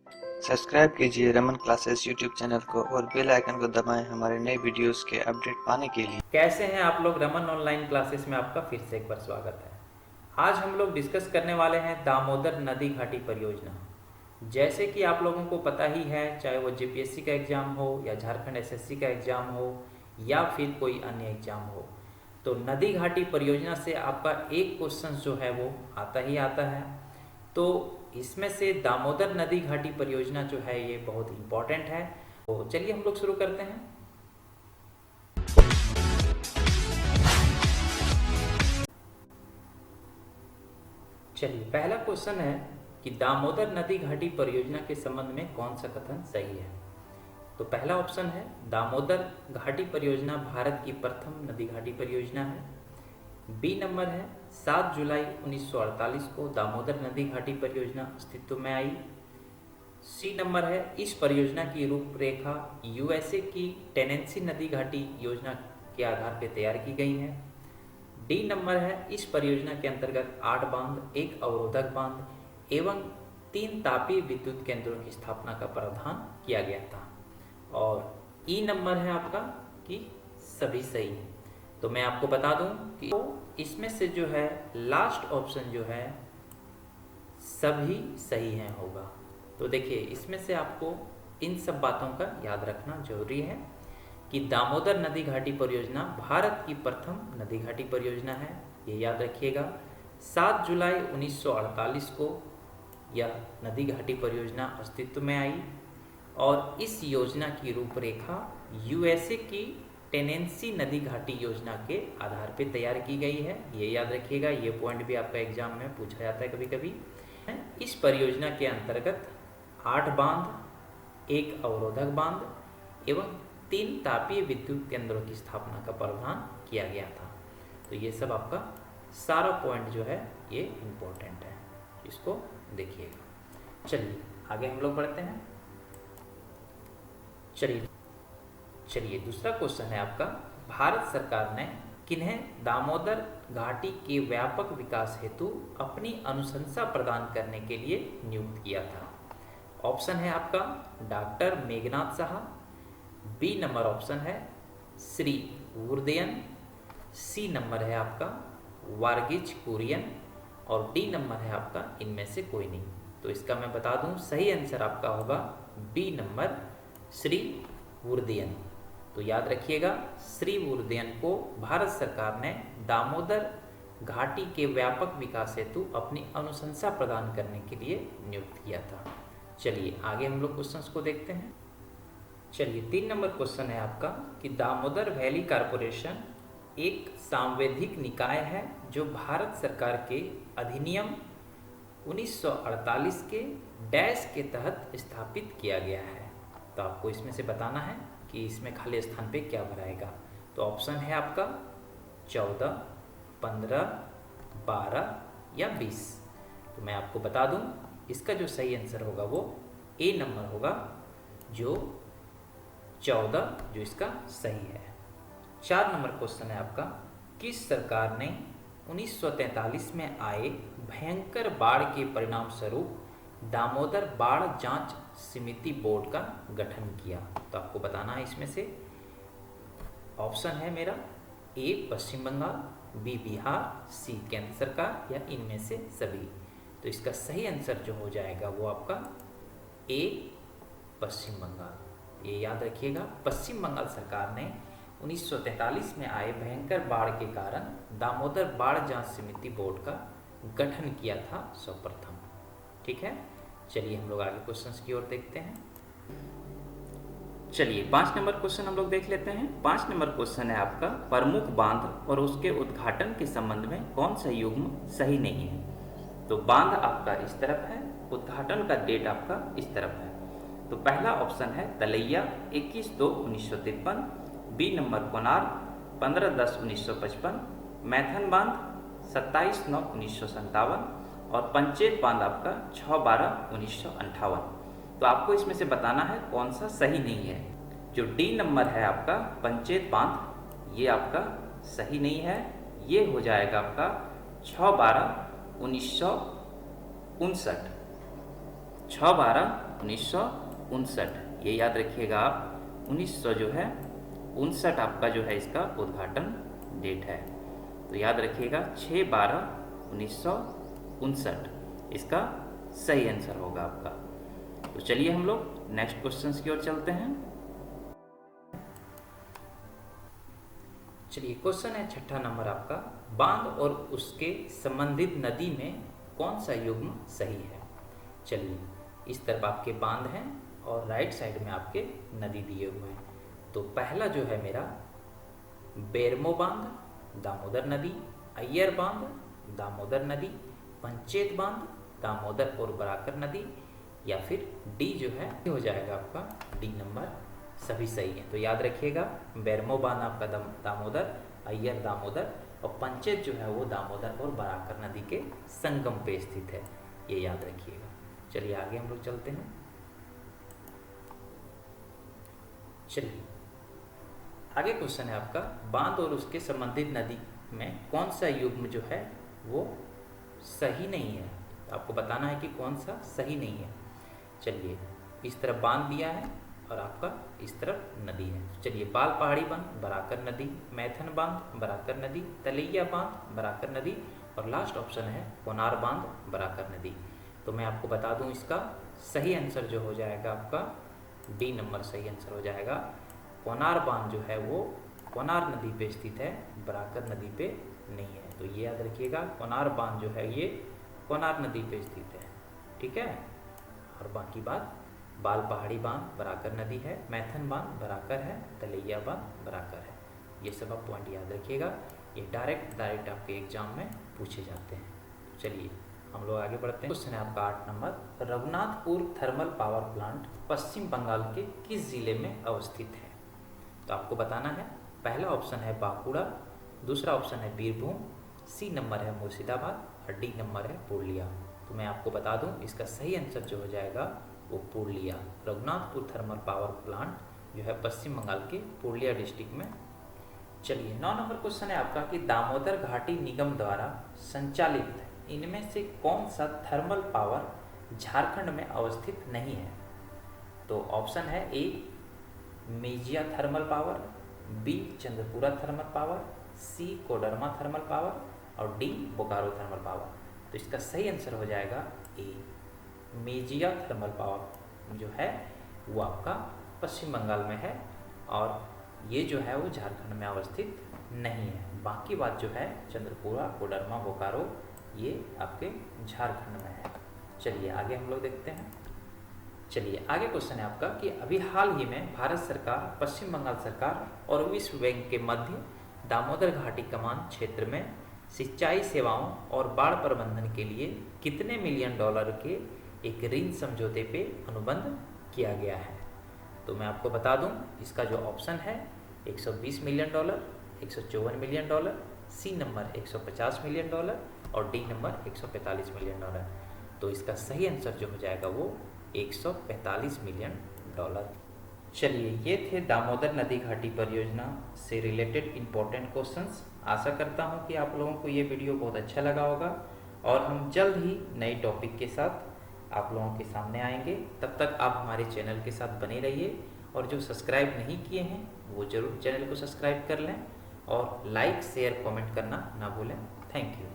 Subscribe कीजिए Raman classes YouTube channel को और बेल आइकन को दबाएं हमारे नए वीडियोस के अपडेट पाने के लिए। कैसे हैं आप लोग। रमन ऑनलाइन क्लासेस में आपका फिर से एक बार स्वागत है। आज हम लोग डिस्कस करने वाले हैं दामोदर नदी घाटी परियोजना। जैसे कि आप लोगों को पता ही है, चाहे वो जीपीएससी का एग्ज़ाम हो या झारखंड एसएससी का एग्ज़ाम हो या फिर कोई अन्य एग्ज़ाम हो, तो नदी घाटी परियोजना से आपका एक क्वेश्चन जो है वो आता ही आता है। तो इसमें से दामोदर नदी घाटी परियोजना जो है ये बहुत इम्पॉर्टेंट है। तो चलिए हम लोग शुरू करते हैं। चलिए, पहला क्वेश्चन है कि दामोदर नदी घाटी परियोजना के संबंध में कौन सा कथन सही है। तो पहला ऑप्शन है दामोदर घाटी परियोजना भारत की प्रथम नदी घाटी परियोजना है। बी नंबर है 7 जुलाई 1948 को दामोदर नदी घाटी परियोजना अस्तित्व में आई। सी नंबर है इस परियोजना की रूपरेखा यूएसए की टेनेंसी नदी घाटी योजना के आधार पर तैयार की गई है। डी नंबर है इस परियोजना के अंतर्गत 8 बांध, 1 अवरोधक बांध एवं 3 तापीय विद्युत केंद्रों की स्थापना का प्रावधान किया गया था। और ई नंबर है आपका कि सभी सही है। तो मैं आपको बता दूं कि इसमें से जो है लास्ट ऑप्शन जो है सभी सही है होगा। तो देखिए, इसमें से आपको इन सब बातों का याद रखना जरूरी है कि दामोदर नदी घाटी परियोजना भारत की प्रथम नदी घाटी परियोजना है, ये याद रखिएगा। 7 जुलाई 1948 को यह नदी घाटी परियोजना अस्तित्व में आई और इस योजना की रूपरेखा यूएसए की टेनेंसी नदी घाटी योजना के आधार पर तैयार की गई है, ये याद रखिएगा। ये पॉइंट भी आपका एग्जाम में पूछा जाता है कभी कभी। इस परियोजना के अंतर्गत 8 बांध, 1 अवरोधक बांध एवं 3 तापीय विद्युत केंद्रों की स्थापना का प्रावधान किया गया था। तो ये सब आपका सारा पॉइंट जो है ये इम्पोर्टेंट है, इसको देखिएगा। चलिए आगे हम लोग बढ़ते हैं। चलिए दूसरा क्वेश्चन है आपका, भारत सरकार ने किन्हें दामोदर घाटी के व्यापक विकास हेतु अपनी अनुशंसा प्रदान करने के लिए नियुक्त किया था। ऑप्शन है आपका doctor Meghnad Saha. B number option है श्री उर्दयन। सी नंबर है आपका वारगिज कुरियन और डी नंबर है आपका इनमें से कोई नहीं। तो इसका मैं बता दूं, सही आंसर आपका होगा बी नंबर श्री उर्दयन। तो याद रखिएगा, श्री उर्दयन को भारत सरकार ने दामोदर घाटी के व्यापक विकास हेतु अपनी अनुशंसा प्रदान करने के लिए नियुक्त किया था। चलिए आगे हम लोग क्वेश्चंस को देखते हैं। चलिए 3 नंबर क्वेश्चन है आपका कि दामोदर वैली कॉरपोरेशन एक सांविधिक निकाय है जो भारत सरकार के अधिनियम 1948 के डैश के तहत स्थापित किया गया है। तो आपको इसमें से बताना है कि इसमें खाली स्थान पे क्या भराएगा। तो ऑप्शन है आपका 14, 15, 12 या 20। तो मैं आपको बता दूं, इसका जो सही आंसर होगा वो ए नंबर होगा, जो 14 जो इसका सही है। 4 नंबर क्वेश्चन है आपका, किस सरकार ने 1943 में आए भयंकर बाढ़ के परिणाम स्वरूप दामोदर बाढ़ जांच समिति बोर्ड का गठन किया। तो आपको बताना है इसमें से। ऑप्शन है मेरा ए पश्चिम बंगाल, बी बिहार, सी केंद्र सरकार या इनमें से सभी। तो इसका सही आंसर जो हो जाएगा वो आपका ए पश्चिम बंगाल। ये याद रखिएगा, पश्चिम बंगाल सरकार ने 1943 में आए भयंकर बाढ़ के कारण दामोदर बाढ़ जांच समिति बोर्ड का गठन किया था सर्वप्रथम। ठीक है, चलिए हम लोग आगे क्वेश्चंस की ओर देखते हैं। चलिए 5 नंबर क्वेश्चन हम लोग देख लेते हैं। 5 नंबर क्वेश्चन है आपका, प्रमुख बांध और उसके उद्घाटन के संबंध में कौन सा युग्म सही नहीं है। तो बांध आपका इस तरफ है, उद्घाटन का डेट आपका इस तरफ है। तो पहला ऑप्शन है तलैया 21/2/1953। B number Konar 15/10/1955। मैथन बांध 27/9/1957 और पंचेत बांध आपका 6/12/1958। तो आपको इसमें से बताना है कौन सा सही नहीं है। जो डी नंबर है आपका पंचेत बांध, ये आपका सही नहीं है, ये हो जाएगा आपका 6/12/1959। 6/12/1959, ये याद रखिएगा आप। 1900 जो है 59 आपका जो है इसका उद्घाटन डेट है। तो याद रखिएगा 6/12/1959 इसका सही आंसर होगा आपका। तो चलिए हम लोग नेक्स्ट क्वेश्चन की ओर चलते हैं। चलिए क्वेश्चन है 6ठा नंबर आपका, बांध और उसके संबंधित नदी में कौन सा युग्म सही है। चलिए इस तरफ आपके बांध हैं और राइट साइड में आपके नदी दिए हुए हैं। तो पहला जो है मेरा बेरमो बांध, दामोदर नदी, अय्यर बांध, दामोदर नदी, पंचेत बांध, दामोदर और बराकर नदी, या फिर डी जो है हो जाएगा आपका डी नंबर, सभी सही है। तो याद रखिएगा बेरमो बांध आपका दामोदर, अय्यर दामोदर और पंचेत जो है वो दामोदर और बराकर नदी के संगम पे स्थित है, ये याद रखिएगा। चलिए आगे हम लोग चलते हैं। चलिए आगे क्वेश्चन है आपका, बांध और उसके संबंधित नदी में कौन सा युग्म जो है वो सही नहीं है। तो आपको बताना है कि कौन सा सही नहीं है। चलिए इस तरफ बांध दिया है और आपका इस तरफ नदी है। चलिए बाल पहाड़ी बांध, बराकर नदी, मैथन बांध, बराकर नदी, तलैया बांध, बराकर नदी और लास्ट ऑप्शन है कोनार बांध, बराकर नदी। तो मैं आपको बता दूं इसका सही आंसर जो हो जाएगा आपका डी नंबर सही आंसर हो जाएगा। कोनार बांध जो है वो कोनार नदी पे स्थित है, बराकर नदी पे नहीं है। तो ये याद रखिएगा कोनार बांध जो है ये कोनार नदी पे स्थित है, ठीक है। और बाकी बात बाल पहाड़ी बांध बराकर नदी है, मैथन बांध बराकर है, तलैया बांध बराकर है। ये सब आप पॉइंट याद रखिएगा, ये डायरेक्ट आपके एग्जाम में पूछे जाते हैं। चलिए हम लोग आगे बढ़ते हैं। क्वेश्चन है आपका 8 नंबर, Raghunathpur thermal power plant Paschim Bangal के किस जिले में अवस्थित है। तो आपको बताना है, पहला ऑप्शन है बांकुड़ा, दूसरा ऑप्शन है बीरभूम, सी नंबर है मुर्शिदाबाद और डी नंबर है पूर्णिया। तो मैं आपको बता दूं इसका सही आंसर जो हो जाएगा वो Purnia. Raghunathpur thermal power plant जो है पश्चिम बंगाल के पूर्णिया डिस्ट्रिक्ट में। चलिए 9 नंबर क्वेश्चन है आपका कि दामोदर घाटी निगम द्वारा संचालित इनमें से कौन सा थर्मल पावर झारखंड में अवस्थित नहीं है। तो ऑप्शन है A Mejia thermal power, B Chandrapura thermal power, C Koderma thermal power और डी बोकारो थर्मल पावर। तो इसका सही आंसर हो जाएगा ए मेजिया थर्मल पावर जो है वो आपका पश्चिम बंगाल में है और ये जो है वो झारखंड में अवस्थित नहीं है। बाकी बात जो है चंद्रपुरा, कोडरमा, बोकारो ये आपके झारखंड में है। चलिए आगे हम लोग देखते हैं। चलिए आगे क्वेश्चन है आपका कि अभी हाल ही में भारत सरकार, पश्चिम बंगाल सरकार और विश्व बैंक के मध्य दामोदर घाटी कमान क्षेत्र में सिंचाई सेवाओं और बाढ़ प्रबंधन के लिए कितने मिलियन डॉलर के एक ऋण समझौते पे अनुबंध किया गया है। तो मैं आपको बता दूं इसका जो ऑप्शन है 120 million dollar, 154 million dollar, C number 150 million dollar और डी नंबर 145 मिलियन डॉलर। तो इसका सही आंसर जो हो जाएगा वो 145 मिलियन डॉलर। चलिए ये थे दामोदर नदी घाटी परियोजना से रिलेटेड इम्पोर्टेंट क्वेश्चंस। आशा करता हूँ कि आप लोगों को ये वीडियो बहुत अच्छा लगा होगा और हम जल्द ही नए टॉपिक के साथ आप लोगों के सामने आएंगे। तब तक आप हमारे चैनल के साथ बने रहिए और जो सब्सक्राइब नहीं किए हैं वो ज़रूर चैनल को सब्सक्राइब कर लें और लाइक, शेयर, कमेंट करना ना भूलें। Thank you.